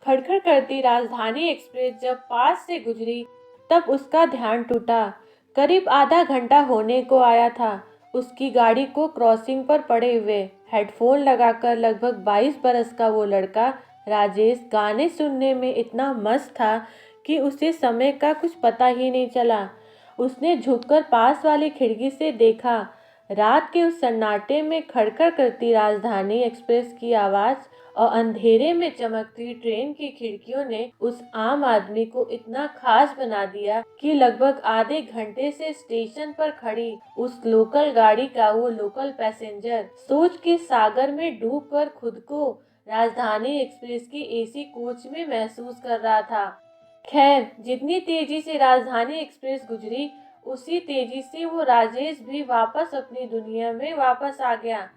खड़खड़ करती राजधानी एक्सप्रेस जब पास से गुजरी तब उसका ध्यान टूटा। करीब आधा घंटा होने को आया था उसकी गाड़ी को क्रॉसिंग पर पड़े हुए। हेडफोन लगाकर लगभग 22 बरस का वो लड़का राजेश गाने सुनने में इतना मस्त था कि उसे समय का कुछ पता ही नहीं चला। उसने झुककर पास वाली खिड़की से देखा। रात के उस सन्नाटे में खड़खड़ करती राजधानी एक्सप्रेस की आवाज और अंधेरे में चमकती ट्रेन की खिड़कियों ने उस आम आदमी को इतना खास बना दिया कि लगभग आधे घंटे से स्टेशन पर खड़ी उस लोकल गाड़ी का वो लोकल पैसेंजर सोच के सागर में डूबकर खुद को राजधानी एक्सप्रेस की एसी कोच में महसूस कर रहा था। खैर, जितनी तेजी से राजधानी एक्सप्रेस गुजरी उसी तेजी से वो राजेश भी वापस अपनी दुनिया में वापस आ गया।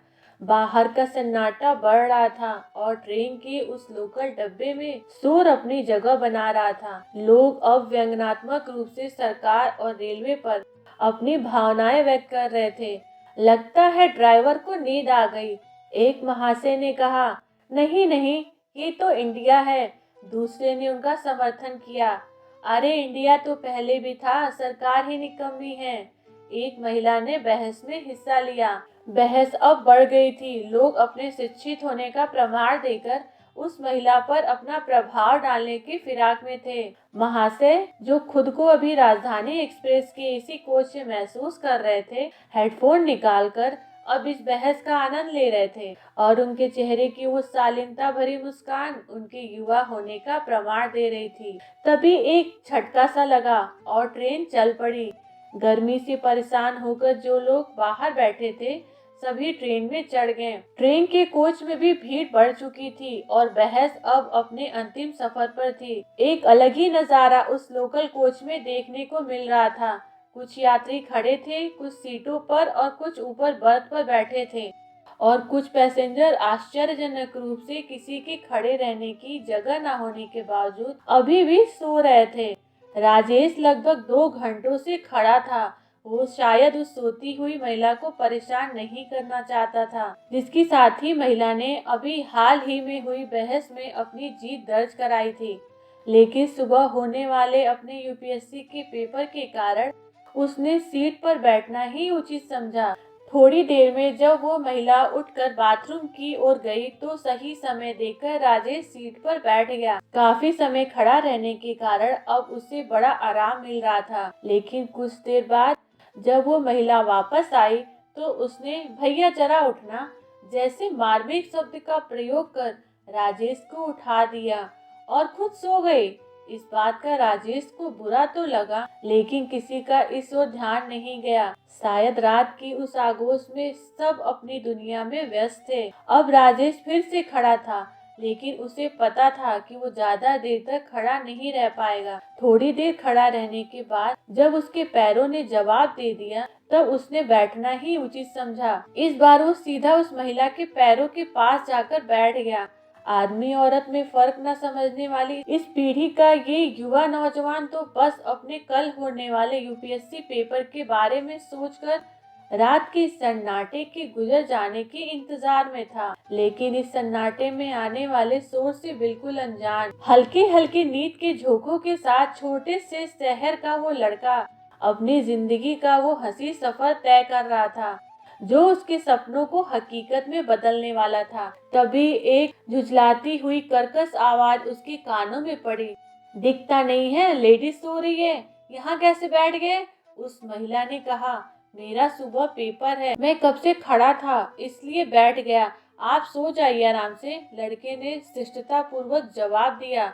बाहर का सन्नाटा बढ़ रहा था और ट्रेन के उस लोकल डब्बे में शोर अपनी जगह बना रहा था। लोग अब व्यंग्यात्मक रूप से सरकार और रेलवे पर अपनी भावनाएं व्यक्त कर रहे थे। लगता है ड्राइवर को नींद आ गई, एक महाशय ने कहा। नहीं नहीं, ये तो इंडिया है, दूसरे ने उनका समर्थन किया। अरे इंडिया तो पहले भी था, सरकार ही निकम्मी है, एक महिला ने बहस में हिस्सा लिया। बहस अब बढ़ गई थी। लोग अपने शिक्षित होने का प्रमाण देकर उस महिला पर अपना प्रभाव डालने की फिराक में थे। महाशय, जो खुद को अभी राजधानी एक्सप्रेस के एसी कोच से महसूस कर रहे थे, हेडफोन निकालकर अब इस बहस का आनंद ले रहे थे और उनके चेहरे की वो शालीनता भरी मुस्कान उनके युवा होने का प्रमाण दे रही थी। तभी एक झटका सा लगा और ट्रेन चल पड़ी। गर्मी से परेशान होकर जो लोग बाहर बैठे थे सभी ट्रेन में चढ़ गए। ट्रेन के कोच में भी भीड़ बढ़ चुकी थी और बहस अब अपने अंतिम सफर पर थी। एक अलग ही नजारा उस लोकल कोच में देखने को मिल रहा था। कुछ यात्री खड़े थे, कुछ सीटों पर और कुछ ऊपर बर्थ पर बैठे थे और कुछ पैसेंजर आश्चर्यजनक रूप से किसी के खड़े रहने की जगह न होने के बावजूद अभी भी सो रहे थे। राजेश लगभग 2 घंटों से खड़ा था। वो शायद उस सोती हुई महिला को परेशान नहीं करना चाहता था, जिसकी साथ ही महिला ने अभी हाल ही में हुई बहस में अपनी जीत दर्ज कराई थी। लेकिन सुबह होने वाले अपने यूपीएससी के पेपर के कारण उसने सीट पर बैठना ही उचित समझा। थोड़ी देर में जब वो महिला उठकर बाथरूम की ओर गई तो सही समय देखकर राजेश सीट पर बैठ गया। काफी समय खड़ा रहने के कारण अब उसे बड़ा आराम मिल रहा था। लेकिन कुछ देर बाद जब वो महिला वापस आई तो उसने भैया जरा उठना जैसे मार्मिक शब्द का प्रयोग कर राजेश को उठा दिया और खुद सो गई। इस बात का राजेश को बुरा तो लगा, लेकिन किसी का इस ओर ध्यान नहीं गया। शायद रात की उस आगोश में सब अपनी दुनिया में व्यस्त थे। अब राजेश फिर से खड़ा था, लेकिन उसे पता था कि वो ज्यादा देर तक खड़ा नहीं रह पाएगा। थोड़ी देर खड़ा रहने के बाद जब उसके पैरों ने जवाब दे दिया तब उसने बैठना ही उचित समझा। इस बार वो सीधा उस महिला के पैरों के पास जाकर बैठ गया। आदमी औरत में फर्क न समझने वाली इस पीढ़ी का ये युवा नौजवान तो बस अपने कल होने वाले यूपीएससी पेपर के बारे में सोचकर रात के सन्नाटे के गुजर जाने के इंतजार में था। लेकिन इस सन्नाटे में आने वाले शोर से बिल्कुल अनजान, हल्के हल्के नींद के झोंकों के साथ छोटे से शहर का वो लड़का अपनी जिंदगी का वो हंसी सफर तय कर रहा था जो उसके सपनों को हकीकत में बदलने वाला था। तभी एक झुंझलाती हुई कर्कश आवाज उसके कानों में पड़ी। दिखता नहीं है, लेडीज सो रही है, यहाँ कैसे बैठ गए? उस महिला ने कहा। मेरा सुबह पेपर है, मैं कब से खड़ा था इसलिए बैठ गया, आप सो जाइए आराम से, लड़के ने शिष्टता पूर्वक जवाब दिया।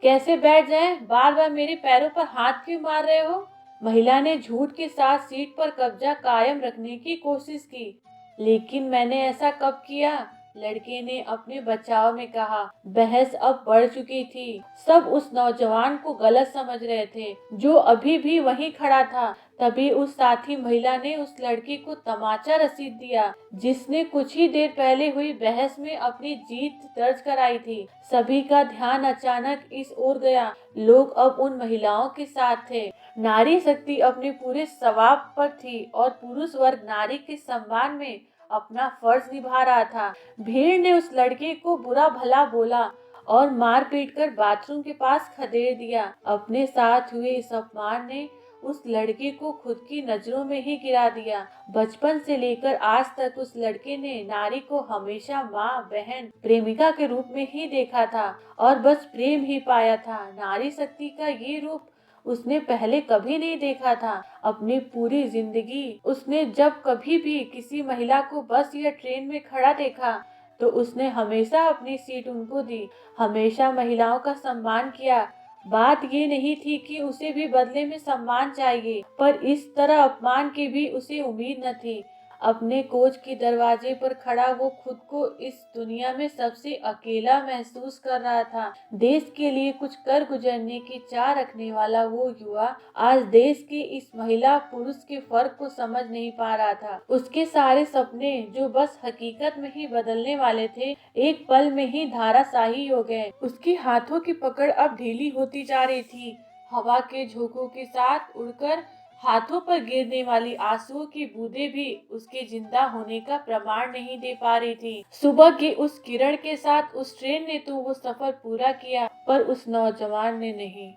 कैसे बैठ जाए, बार बार मेरे पैरों पर हाथ क्यों मार रहे हो? महिला ने झूठ के साथ सीट पर कब्जा कायम रखने की कोशिश की। लेकिन मैंने ऐसा कब किया? लड़के ने अपने बचाव में कहा। बहस अब बढ़ चुकी थी। सब उस नौजवान को गलत समझ रहे थे जो अभी भी वहीं खड़ा था। तभी उस साथी महिला ने उस लड़के को तमाचा रसीद दिया जिसने कुछ ही देर पहले हुई बहस में अपनी जीत दर्ज कराई थी। सभी का ध्यान अचानक इस ओर गया। लोग अब उन महिलाओं के साथ थे। नारी शक्ति अपने पूरे स्वभाव पर थी और पुरुष वर्ग नारी के सम्मान में अपना फर्ज निभा रहा था। भीड़ ने उस लड़के को बुरा भला बोला और मार पीट कर बाथरूम के पास खदेड़ दिया। अपने साथ हुए इस अपमान ने उस लड़के को खुद की नजरों में ही गिरा दिया। बचपन से लेकर आज तक उस लड़के ने नारी को हमेशा माँ, बहन, प्रेमिका के रूप में ही देखा था और बस प्रेम ही पाया था। नारी शक्ति का ये रूप उसने पहले कभी नहीं देखा था। अपनी पूरी जिंदगी उसने जब कभी भी किसी महिला को बस या ट्रेन में खड़ा देखा तो उसने हमेशा अपनी सीट उनको दी, हमेशा महिलाओं का सम्मान किया। बात ये नहीं थी कि उसे भी बदले में सम्मान चाहिए, पर इस तरह अपमान की भी उसे उम्मीद न थी। अपने कोच के दरवाजे पर खड़ा वो खुद को इस दुनिया में सबसे अकेला महसूस कर रहा था। देश के लिए कुछ कर गुजरने की चाह रखने वाला वो युवा आज देश की इस महिला पुरुष के फर्क को समझ नहीं पा रहा था। उसके सारे सपने जो बस हकीकत में ही बदलने वाले थे, एक पल में ही धाराशाही हो गए। उसके हाथों की पकड़ अब ढीली होती जा रही थी। हवा के झोंकों के साथ उड़कर हाथों पर गिरने वाली आंसुओं की बूंदें भी उसके जिंदा होने का प्रमाण नहीं दे पा रही थी। सुबह की उस किरण के साथ उस ट्रेन ने तो वो सफर पूरा किया, पर उस नौजवान ने नहीं।